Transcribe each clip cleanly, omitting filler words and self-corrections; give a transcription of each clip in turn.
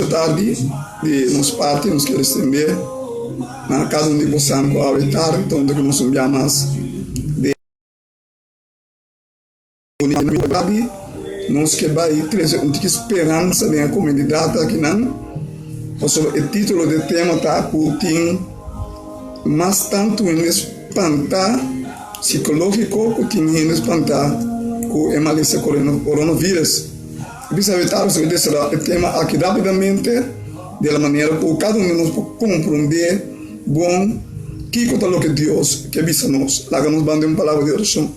tarde de nos parte, nos quer estender na casa onde você com a tarde, então onde nós enviamos de unidade, nós que vai trazer uma esperança na comunidade aqui não. O título do tema está curtindo, mas tanto em espantar psicológico que tem em espantar com a malícia coronavírus. Precisa evitar o tema aqui rapidamente, da maneira que cada um de nós pode compreender bom que é o que Deus que avisa nós. Lá que nos manda uma palavra de oração.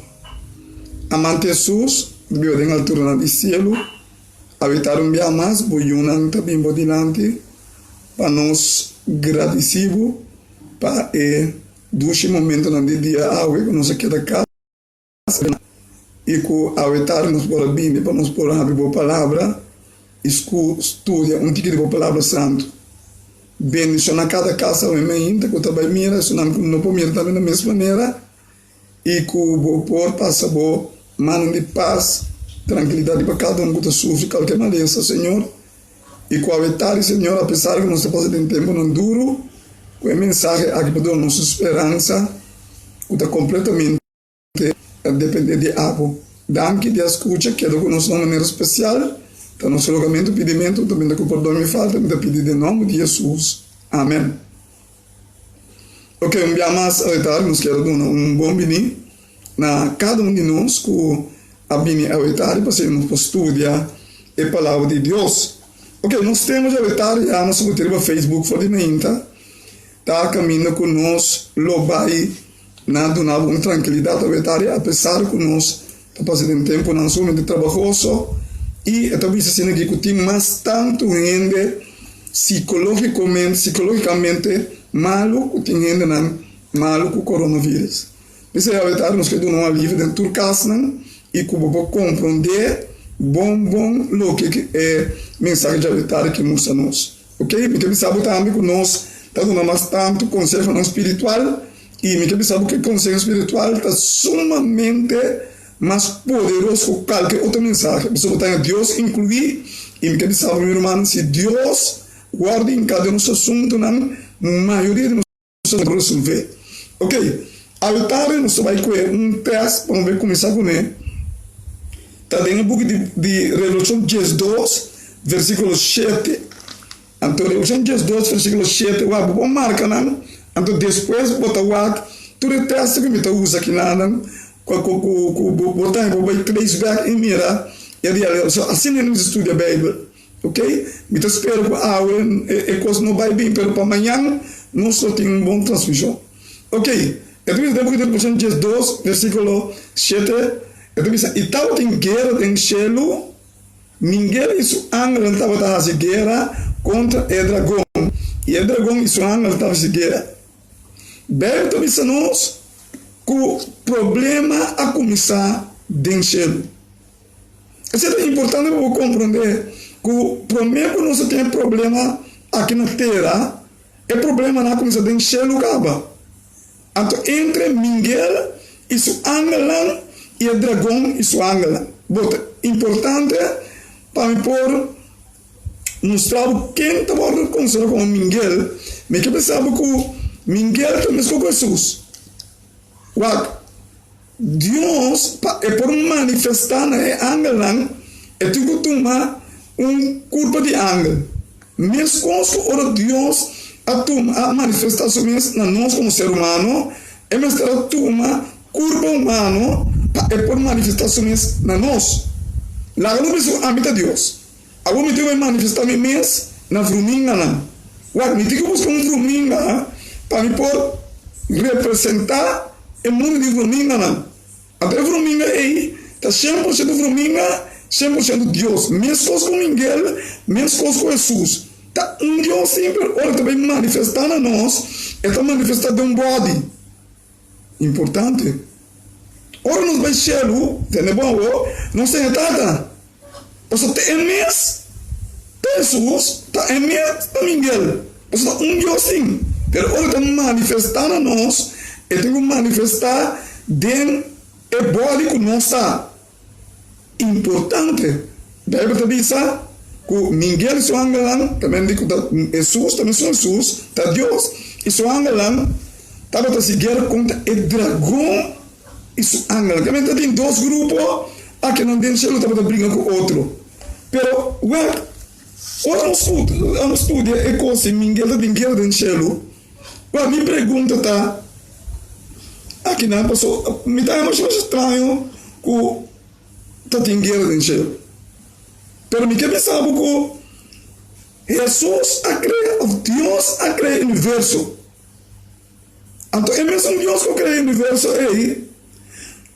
Amante Jesus, Deus em altura do céu, evitar um dia mais, boiunan também bodilante, para nós agradecidos para o momento no dia água que nós aqui da casa e com evitar nos por bem para nós por abrir a palavra estudia um tipo de palavra santo bendição na cada casa o ainda que também mira isso não pode mirar também da mesma maneira e com por passa bo mano de paz tranquilidade para cada um que sofre qualquer maleza Senhor e com evitar Senhor apesar que nós estamos em tempo não duro com a mensagem aqui para dar nossa esperança que está completamente a depender de algo. Danke de escuta, que é do nosso nome maneira especial. Então, nosso rogamento, pedimento, também que o perdão me falta, me pedir de nome de Jesus. Amém. Ok, um dia mais a etar, nos quero dar um bom bini na cada um de nós, que a bini a etar, para sermos estudar a palavra de Deus. Ok, nós temos a etar, já nós vamos ter o Facebook, for de menta, está caminhando com nós, lo vai na donava uma tranquilidade vetária, apesar que nós estamos fazendo tempo não somente trabalhoso e talvez assim que tem mais tanto gente psicologicamente malo que tem gente não malo com o coronavírus. Isso é a vetária nos que dão uma livre dentro do caso e que vou compreender bom lo que é mensagem de vetária que mostra nós, ok? Porque sabe também que nós está dando mais tanto conselho espiritual. E me que sabe que o conselho espiritual está sumamente mais poderoso que qualquer outra mensagem. Você botar em Deus incluir, e me que sabe, meu irmão, se Deus guarda em cada nosso assunto, na maioria de nossos resolver. Ok, a vitória nós vai com um teste, vamos ver começar com ele. Está dentro do book de Revolução 12, versículo 7. Então, Revolução 12, versículo 7, vamos marcar, não? Então, depois, botar o ar, tudo é teste que me está usando aqui nada, botar em 3 vezes e mirar, e assim nós estudamos a Bíblia, ok? Me espero que a aula coisa não vai bem, mas para amanhã, nós só temos uma boa transmissão. Ok? Então, depois de Revolução 12, versículo 7, e estava em guerra em cielo, ninguém isso anjo estava fazendo guerra contra o dragão, e o dragão isso anjo estava fazendo guerra. Bem, então, nós que o problema a começar dentro do céu. Isso é importante para compreender que o problema que nós temos problema aqui na terra é problema na começar dentro do céu acaba. Então, entre Miguel e seu ángel e o dragão e seu ángel. Importante para me pôr mostrar quem estava considerado como Miguel, mas que pensava que Miguel também com Jesus. Deus, é por manifestar na ángel, é tem que tomar corpo de ángel. Mesmo quando Deus a manifestação na nós como ser humano, é mesmo tomar corpo humano, é por manifestação na nós. Lá não precisa habitar Deus. Agora me tem que manifestar mesmo na fruminga. Me tem que buscar fruminga para me pôr representar o mundo de fruminga. Até fruminga aí, está 100% fruminga, 100% Deus. Mesmo com Miguel, mesmo com Jesus. Está Deus sempre, olha, também manifestar na nós, está manifestando um body. Importante. Ora nos vai céu, tem bom, não tem nada. Você tem mês, Jesus, tem mês, tem Miguel. Você está Deus sim. Pero ora tem manifestar na nós, e tem que manifestar dentro do body que nós está. Importante. Bíblia diz, que Miguel e seu ángel também digo Jesus, também são Jesus, tá Deus. E seu ángel estava a seguir contra o dragão e seu ángel. Também tem dois grupos, aqui não tem céu, estava a brigar com outro. Pero, ué, ora não estuda é coisa, Miguel tem guerra no céu. Ué, me pergunta, tá? Aqui não passou, me dá mais estranho que tá tem guerra no céu. Pero me quer pensar que Jesus a criar, Deus a criar o universo. Então, é mesmo Deus que cria o universo aí,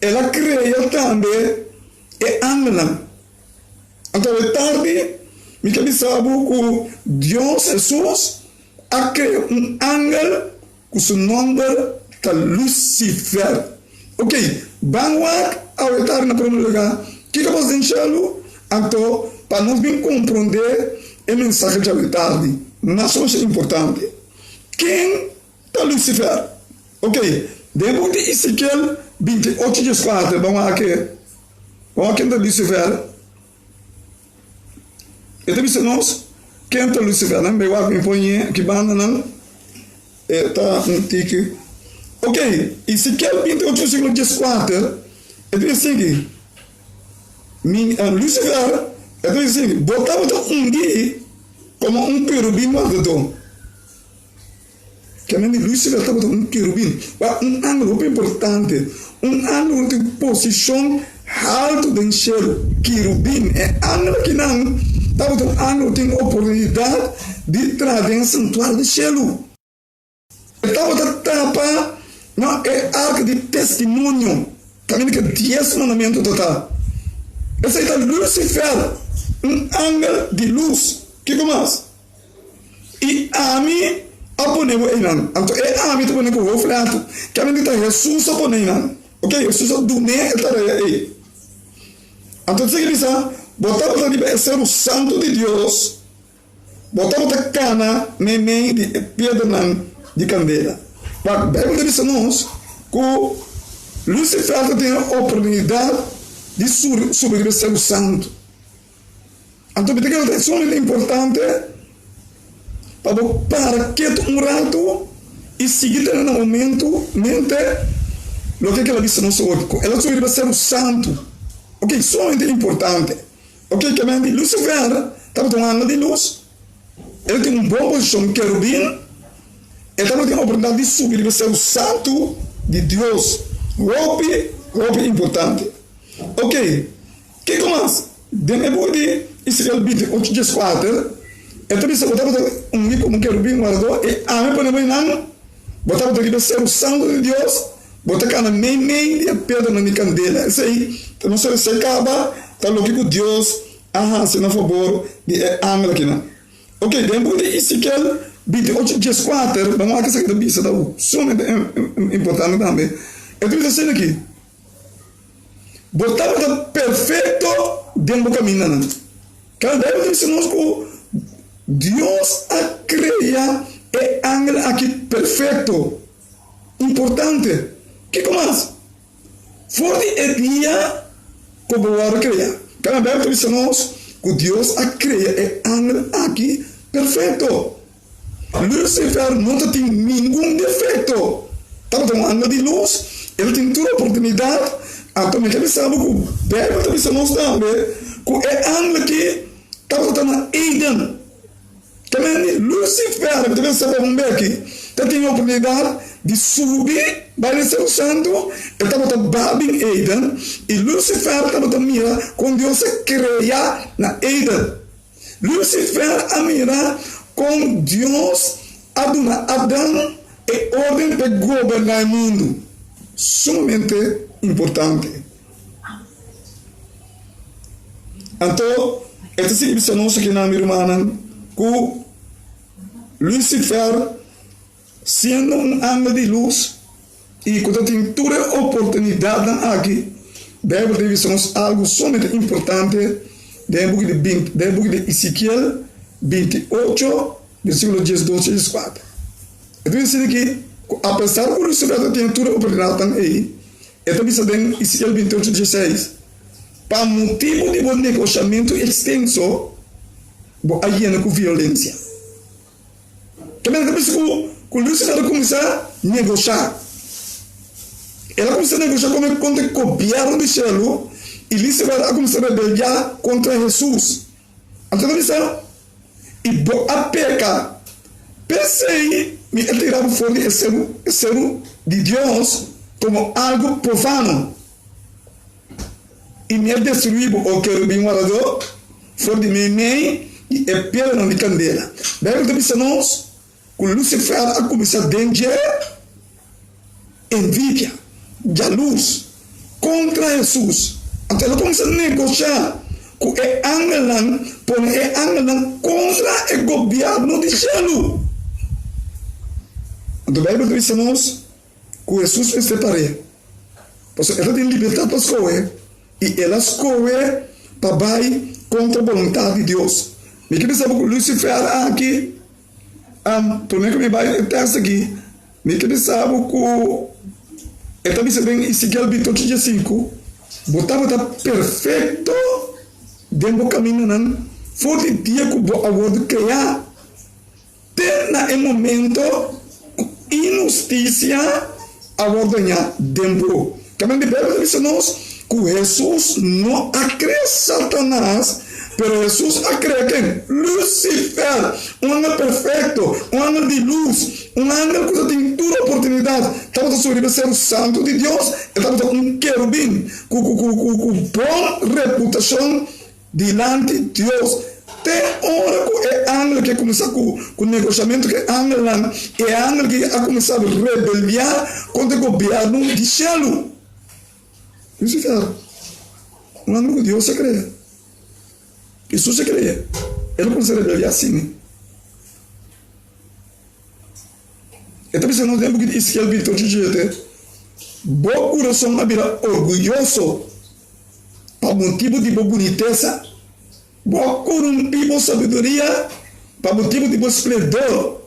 ela cria também o ángel. Então, é tarde, me quer pensar que Deus, Jesus, a criar ángel com seu nome é Lucifer. Ok, vamos ao tarde na primeira lugar. O que eu posso dizer? Então, para nós bem compreender o mensagem de verdade, mas é importante. Quem é Lucifer? Ok, depois de Ezequiel 28:4, vamos aqui de Lucifer. Então, isso nós, quem é Lucifer? Não vai me põe que banda não está um tique. Ok, Ezequiel 28:4, é assim Lucifer, é assim, botava dia como querubim guardador. Que Lucifer estava um querubim, ângulo muito importante, ângulo de posição alto do céu. Querubim é ângulo que não estava ângulo tem oportunidade de entrar no santuário do céu. Estava a tapa, não é arca de testemunho, também que 10 mandamentos total. Esse é Lucifer, ángel de luz. Que mais? E a mim aponemos ele. Então, a mim aponemos o reflexo. Que a mim está Jesus aponemos. Ok? Jesus do meio está aí. Então, se ele diz, botava a ser o santo de Deus, botava a cana, meio de pedra de candela. Mas a Bíblia diz-nos que Lucifer tem a oportunidade de subir ser o santo. Então, é extremamente importante para que um rato e seguir no momento mente o que ela disse no seu corpo. Ela subir ser o santo. Ok, extremamente importante. Ok, que também Lucifer estava tomando de luz. Ele tem boa posição, querubim. Ele estava tendo a oportunidade de subir ser o santo de Deus. Golpe importante. Ok, o que mais? Depois de Ezequiel 28:4, então você botava como querubim guardador e a mim para não botava aqui para ser o santo de Deus, botava na meio de pedra na candela. Isso aí, então não se acaba, tá louco Deus, se não favor de ángel aqui não. Ok, depois de Ezequiel 28:4, vamos lá que essa aqui também está sumamente importante também. Então você aqui, botava perfeito dentro do caminho. Cada vez que ensinamos que Deus a criar é ángel aqui perfeito, importante. Que mais? Forte é dia que o a criar. Cada vez que ensinamos que Deus a criar é ángel aqui perfeito. Lucifer não tem nenhum defeito. Estava um ángel de luz, ele tem toda a oportunidade. Então, me quer saber que o Bíblia também se mostra também que é ángel que estava na Eden. Também Lucifer, também sabe que tem a oportunidade de subir, vai ser o santo, ele estava babando em Eden, e Lucifer estava a mirar com Deus criar na Eden. Lucifer a mirar com Deus a dar Adão e ordem para governar o mundo. Sumamente importante. Então, esta significa nossa que na minha irmã, que Lucifer, sendo um ángel de luz, e quando tem toda a oportunidade aqui, deve ter algo somente importante, deve de Ezequiel 28, versículo 12 e 4. Então, isso aqui, apesar que o Lucifer tem toda a oportunidade aí, então isso tem Ezequiel 28:16. Para motivo de um negociamento extenso, bo ayena com violência. Também que o Lúcifer começar a negociar. Ela começa a negociar contra o governo de Shelo e Lúcifer começa a rebeliar contra Jesus. Então, e a peca, pensei, me tirava fora de ser de Deus como algo profano. E me destruiu o querubim guardador, fora de mim e é pela de candela. Daí eu disse nós, com Lúcifer a começar a danger, envidia, jaluz, contra Jesus. Então ela começa a negociar com o angelan, põe o angelan contra o governo de Shelo. Então a Bíblia diz nós, que Jesus se separa. Porque ela tem liberdade para escolher. E ela escolhe para ir contra a vontade de Deus. Me que pensava que Lúcifer aqui, por que me vai o texto aqui, me que pensava que eu também sabia em Ezequiel 28:5, botava perfeito dentro do caminho, não foi o dia que o agora criar, tem no momento injustiça agora dentro. Também de Bíblia diz nós que Jesus não acredita Satanás, mas Jesus acredita quem? Lúcifer, um anjo perfeito, um anjo de luz, um anjo que tem toda a oportunidade. Estava sobre ser o santo de Deus, estava um querubim com boa reputação diante de Deus. Tem hora que é anjo que começa com o negociamento, que é anjo que a começar a rebeliar contra o governo de Shelo. Lúcifer, um anjo que Deus se crê. Jesus se crê. Ele não consegue rebeliar assim. Então, você não tem que Ezequiel 28:17. Bom coração abrirá orgulhoso, para motivo de boa boniteza. Bom corrompido sabedoria, para motivo de bom esplendor.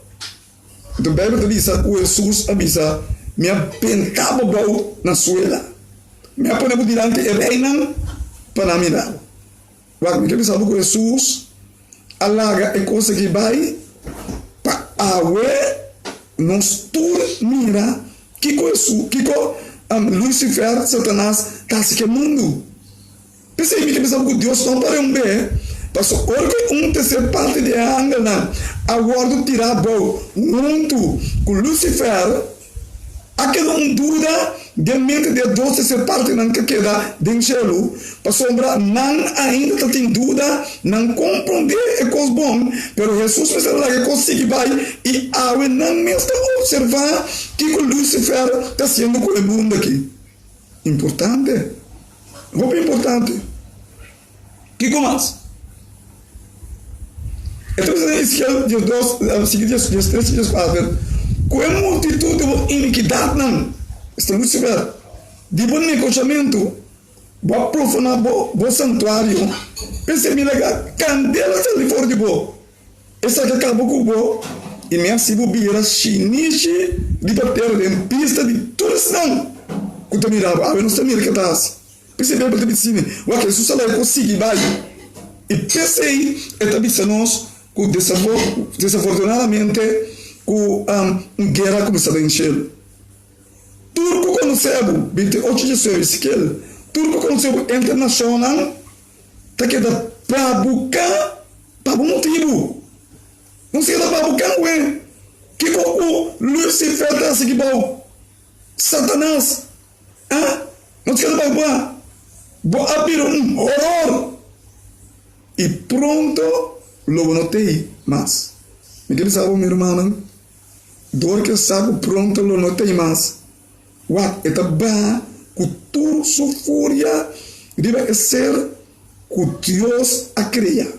Então, a Bíblia diz que Jesus avisa: me apentava bom na suela. Me aponava diante e reina para mirar. Quando eu pensava que Jesus alaga e coisa que vai para a água, nós todos mira que Lúcifer, Satanás, está se queimando. Pensei que pensava que Deus não para bem, mas porque terceira parte de Angela agora tirar bom junto com Lúcifer, aquela dúvida de mente de Deus terceira parte não que queda dentro de Shelo, para sombra não ainda tem dúvida, não compreender é coisa bom, mas Jesus vai lá que consegue vai e ao não mesmo observar que o Lúcifer está sendo com o mundo aqui. Importante. Muito importante. Que mais? Então, Ezequiel 2:3-4, com a multitud de iniquidade, não. Está Lúcifer. De bom negociamento, vou profanar o santuário. Pensei, me legal, candela está ali fora de bo. Essa que acabou com o bo. E me assibu bira chiniche de bater em pista de tudo isso, não. Quando eu mirava, eu não sei o que está assim. Pensei bem para te dizer, o que Jesus falou, eu consegui, vai. E pensei, eu também sei nós, que desafortunadamente, com a guerra começou a encher. Turco conheceu, 28:16, Turco conheceu internacional, está que dá para buscar, para um motivo. Não se dá para buscar, ué. Que o Lúcifer está assim, bom, Satanás, não se dá para buscar. Vou abrir um horror. E pronto, logo notei mais. Me quer saber, meu irmão? Dor que sabe, pronto, logo notei mais. Uau, é bem, com toda sua fúria, deve ser que Deus a criar.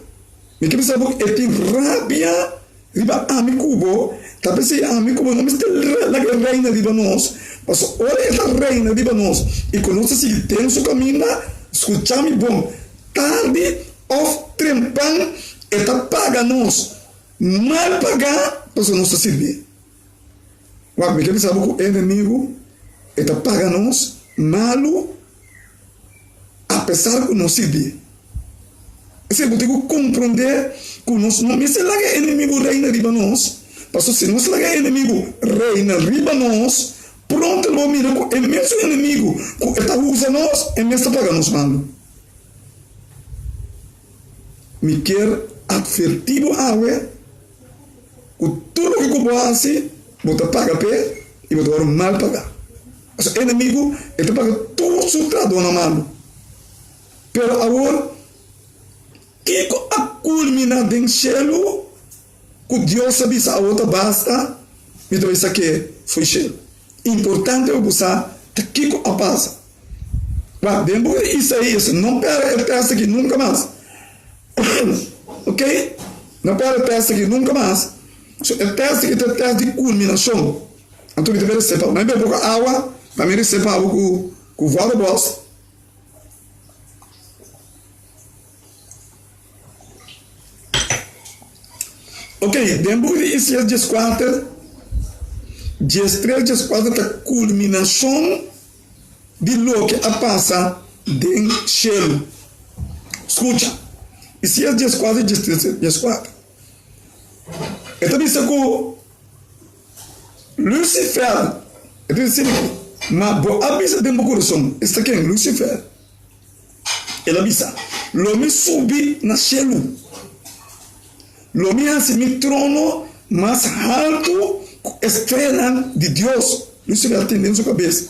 Me quer saber, é tem rabia, deve amigo, talvez se amigo, não me está a reina de nós. Mas olha essa reina de nós. E conosco se tem o seu caminho, escutamos bom. Tarde, of trempan, eta paga nós. Mal pagar, para nós servir. Uau, me quer saber que o inimigo, eta paga nós, malo, apesar que não servir. Esse é o compreender que nós não é lá que inimigo reina riba nós. Pastor, se nós lá que inimigo reina riba nós, pronto, lo mira que é mesmo inimigo que está usando nós, é mesmo para nós mal. Me quer advertir awe que tudo que eu faço, vou pagar pé e vou mal pagar. O inimigo ele paga todo o seu trabalho mal. Pero agora que a culmina do cielo, que Deus sabe se a outra basta, me dá isso aqui foi cielo. Importante é buscar que a passa. Mas depois de isso, não perde o teste aqui nunca mais. Ok? Não perde o teste aqui nunca mais. O teste aqui é o teste de culminação. Então, ele deve receber, mas bem pouca água, para me receber algo com o vale bosta. Ok, depois disso, dias 4, dias 3, dias 4, é a culminação de lo que passa dentro cielo. Escuta, isso é dias 4, dias 3, dias 4. Então, isso é que Lucifer, então, isso é que, mas, boa, avisa dentro do coração, isso aqui é Lucifer. Ele avisa, l'home subi na cielo. L'home hace mi trono más alto, estrela de Dios. Lucifer tem em sua cabeça.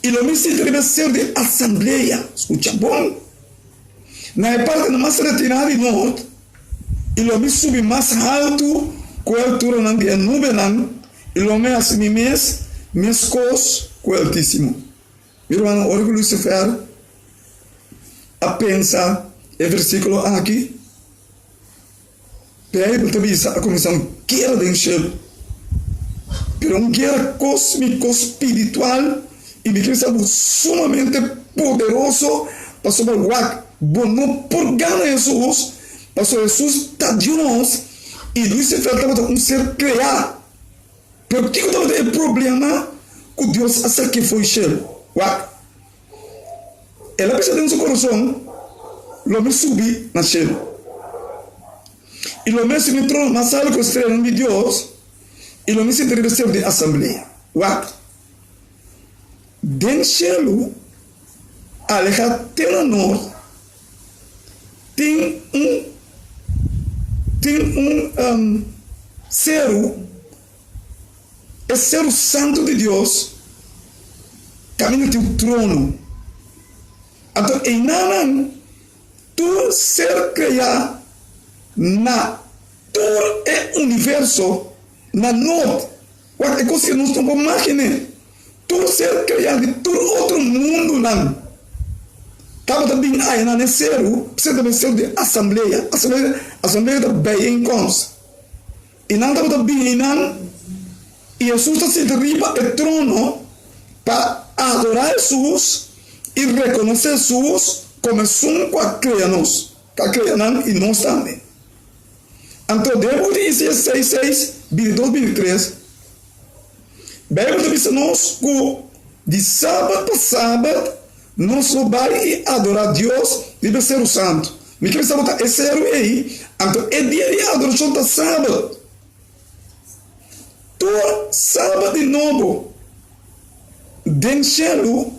E l'home se deve ser de assembleia. Escucha, bom. Na parte mais retirada de norte, e l'home sube mais alto, com a altura de nuvem, e l'home hace mi mes cos, com o altíssimo. Meu irmão, ora que Lucifer a pensar, é versículo aqui. A Bíblia também está começando uma guerra do céu, mas uma guerra cósmico-espiritual e de Cristo é sumamente poderoso para sobrevoar. Bom, por ganhar Jesus, pastor Jesus está de nós e Lucifer estava um ser criado. Mas o que estava o problema que Deus acha que foi céu? Ela pensa dentro do seu coração, o homem subir na céu. E o homem se entrou na sala com a estrela de Deus, e o homem se deve ser de assembleia. Dentro do céu, alejado no norte, tem ser, é ser o santo de Deus, caminha até o trono. Então, em nada, tu ser criado na todo o universo, na norte, é coisa que nós estamos imaginando. Tu ser criado de todo outro mundo, não. Estava também aí na Necero, precisa também ser de assembleia da bem-encontros. E não estava também não, e Jesus está se derriba o trono para adorar Jesus e reconhecer Jesus como um que criamos, e nós também. Então, depois de Isaías 6:6, 22, 23, a Bíblia diz nós que de sábado para sábado, nós vai adorar Deus, deve ser o santo. Me quer saber, esse era aí. Então, é dia de adoração do sábado. Todo sábado de novo, dentro do céu,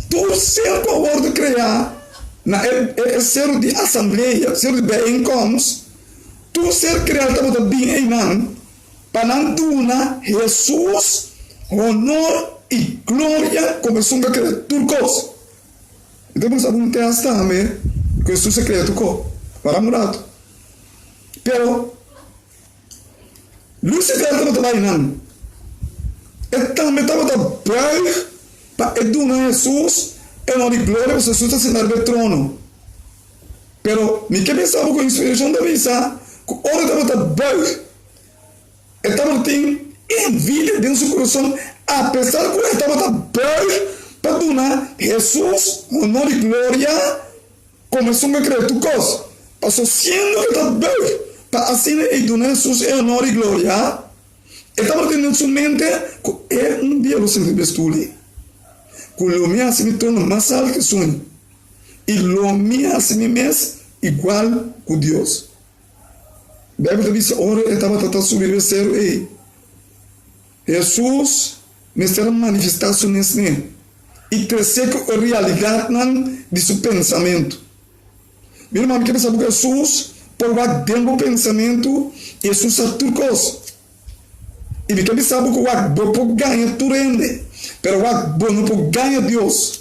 todo ser que eu vou criar, é ser de assembleia, ser de bem-encontros, tu ser criado também em nós, para não dar Jesus honor e glória como são que turcos. Então vamos saber um texto também que Jesus é criado para mudar. Pero Lucifer também não. Ele também estava bem para dar Jesus honor e glória para Jesus está sentado no trono. Pero me que pensava com a inspiração da visa ora estava bem, estava tendo envidia dentro do seu coração, apesar que ele estava bem para dar Jesus honor e glória, começou a crer tu coisa, passou sendo que está bem para assim e dar Jesus honor e glória, estava tendo em sua mente que é dia você me bestule, que o meu se me torna mais alto que sonho, e lo mia a si mesmo igual com Deus. A Bíblia diz, ora estava tentando subir o céu e Jesus me será manifestação nesse né e crescer com a realidade de seu pensamento. Meu irmão, que pensa que Jesus por lá dentro do pensamento Jesus é tudo coisa. E que pensa que o bom ganha tudo rende, pero o bom não pode ganhar Deus.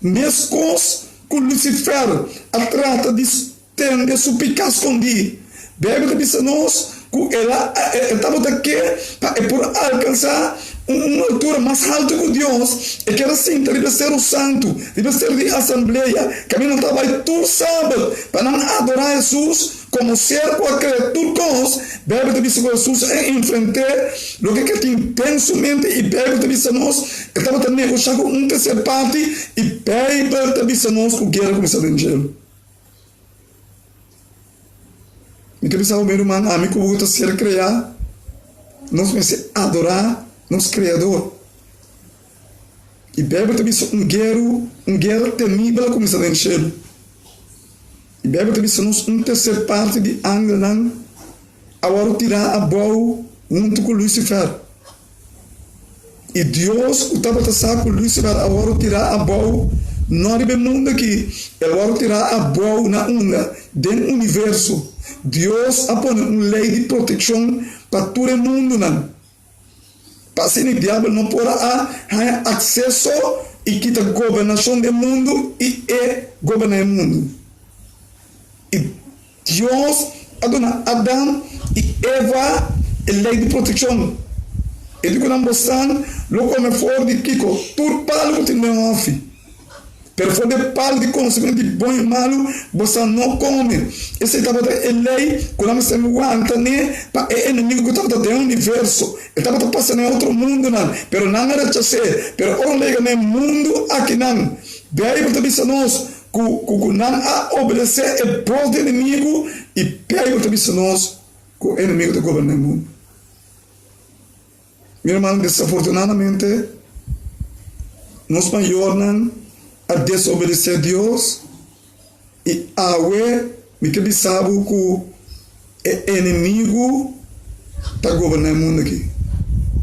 Mesmo coisa que Lucifer a trata de estender sua pica escondida. Bíblia diz a nós que ela estava aqui para por alcançar uma altura mais alta que Deus. E que era assim, deve ser o santo, deve ser de assembleia, que a mim não estava aí todo sábado para não adorar Jesus como ser qualquer criatura. Bíblia diz que Jesus enfrentar o que tem intensamente e Bíblia diz a nós que estava também negociando uma terceira parte e Bíblia diz a nós que guerra começou a evangelho. E que pensava o meu irmão, a mim que eu vou ser criar, nós comecei a adorar nosso Criador. E a Bíblia também é guerra temível como está enchendo. E a Bíblia também é uma terceira parte de Angelan, agora tirar a boa junto com Lucifer. E Deus estava passando com Lucifer, agora tirar a boa, não é mundo aqui, agora tirar a boa na onda, dentro do universo. Deus ha posto uma lei de proteção para todo o mundo. Para assim o diabo não poderá ter acesso e quitar a governação do mundo e governar o mundo. E Deus ha dado a Adão e Eva a lei de proteção. Ele quando mostrar, lo come fora de Kiko, tudo para o que tem off. Pero for de palo de conhecimento de bom e malo, você não come. Esse estava a lei, quando você me aguenta, né? Para o inimigo que estava dentro do universo. Ele estava passando em outro mundo, não. Pero não era ser. Pero o lega no mundo aqui, não. Bíblia também se nós, que não a obedecer o próprio inimigo, e Bíblia também se nós, que o inimigo está governando o mundo. Meu irmão, desafortunadamente, nós maiores a desobedecer a Deus e a me que sabe que o inimigo está governando o mundo aqui.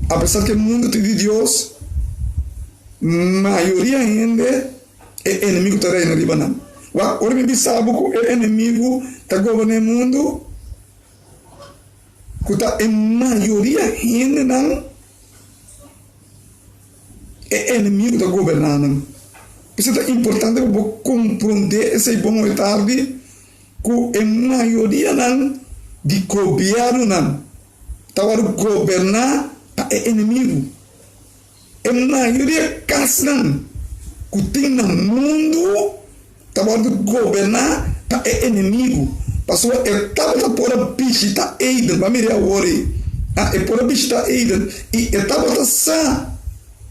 Apesar que o mundo tem de Deus, a maioria ainda é inimigo está reina de banana. Agora me sabe que o inimigo está governando o mundo, que a maioria ainda não é inimigo está governando. Isso é importante para compreender esse bom e tarde que a maioria de governo não está a governar para o inimigo. A maioria das não que tem no mundo está a governar para o inimigo. Passou estava por a visita Eden, vai me dar ori. É por a visita Eden e estava a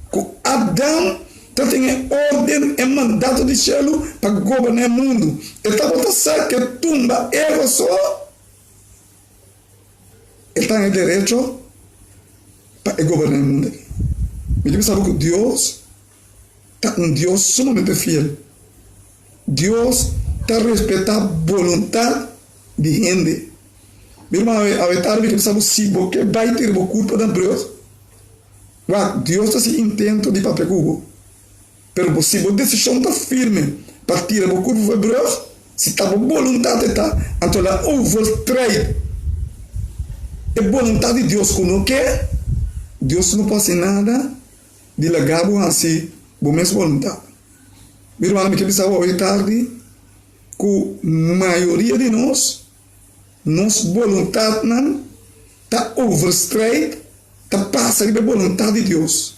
que Adão tem ordem e mandato de céu para governar o mundo. Ele estava a que tumba Eva só. Ele tem direito para governar o mundo. Mas sabe que Deus é um Deus sumamente fiel. Deus está a respeitar a vontade de gente. Meu irmão, a tarde que sabe se você vai ter a culpa da Deus. Deus está se intento de papel cubo. Pero você a decisão está firme para tirar o corpo de Deus, se está a vontade está, então lá overtrade. É vontade de Deus que não quer, Deus não pode nada de largar assim, a mesma vontade. Meu irmão, me quer dizer hoje tarde, que a maioria de nós, nossa vontade não está overtrade, está passando a vontade de Deus.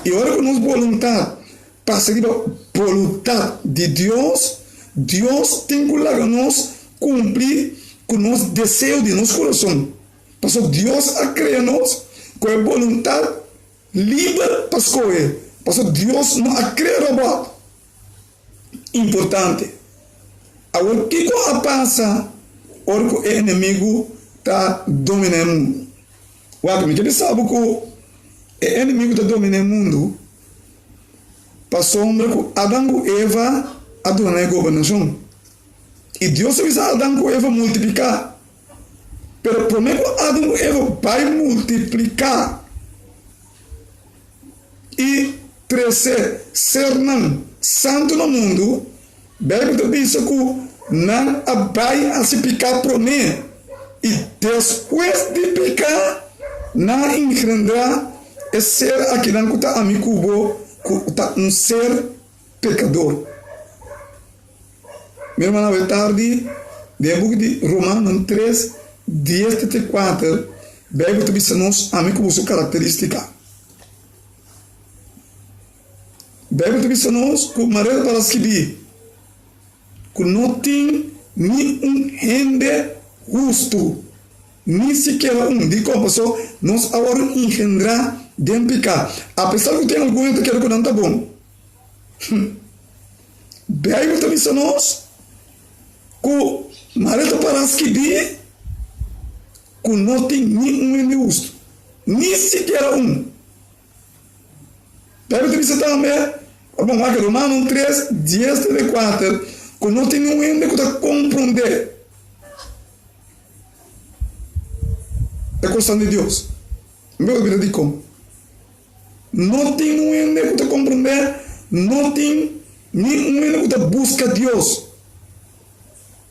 E olha que nossa vontade passa a vontade de Deus, Deus tem que nós cumprir com o nosso desejo de nosso coração. Porque Deus a criado nós com a vontade livre para escolher. Porque Deus não a criado. Importante. Agora, o que passa? Olha que o inimigo está dominando o mundo. Ele sabe que o inimigo está dominando o mundo. Para sombra que Adão e Eva a dona governação. E Deus avisa a Adão que Eva multiplicar. Pero prometo a Adão que Eva vai multiplicar. E crescer, ser não santo no mundo, bem que diz que não vai se picar prometo. E depois de picar, não engendrar é ser aqui não está amigo que está ser pecador. Meu irmão, é tarde, depois de Romanos 3, 10-4, bem que diz nós amigo sua característica. Bem que diz nós que Maria para escrever que não tem nenhum gente justo, nem sequer de compasão, nós agora engendrar de pecar. Apesar que tem algum que quer que não está bom. Bem que diz nós que Maria para escrever que não tem nenhum justo, nem sequer um. Bem que diz também, Romanos 3, 10-4, que não tem nenhum que está compreender. É questão de Deus. Meu Deus, de como? Não tem nenhum que está compreender, não tem nenhum que está busca Deus.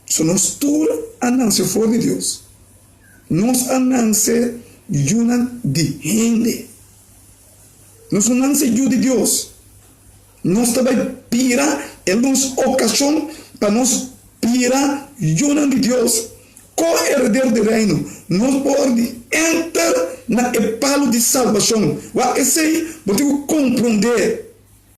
Se nós todos andamos fora de Deus, nós andamos de gente. Nós andamos de Deus. Nós também pira em nossa ocasião para nós pira junto de Deus. Co-herdeiro do reino, nós podemos entrar na palo de salvação. Esse aí, vou ter que compreender.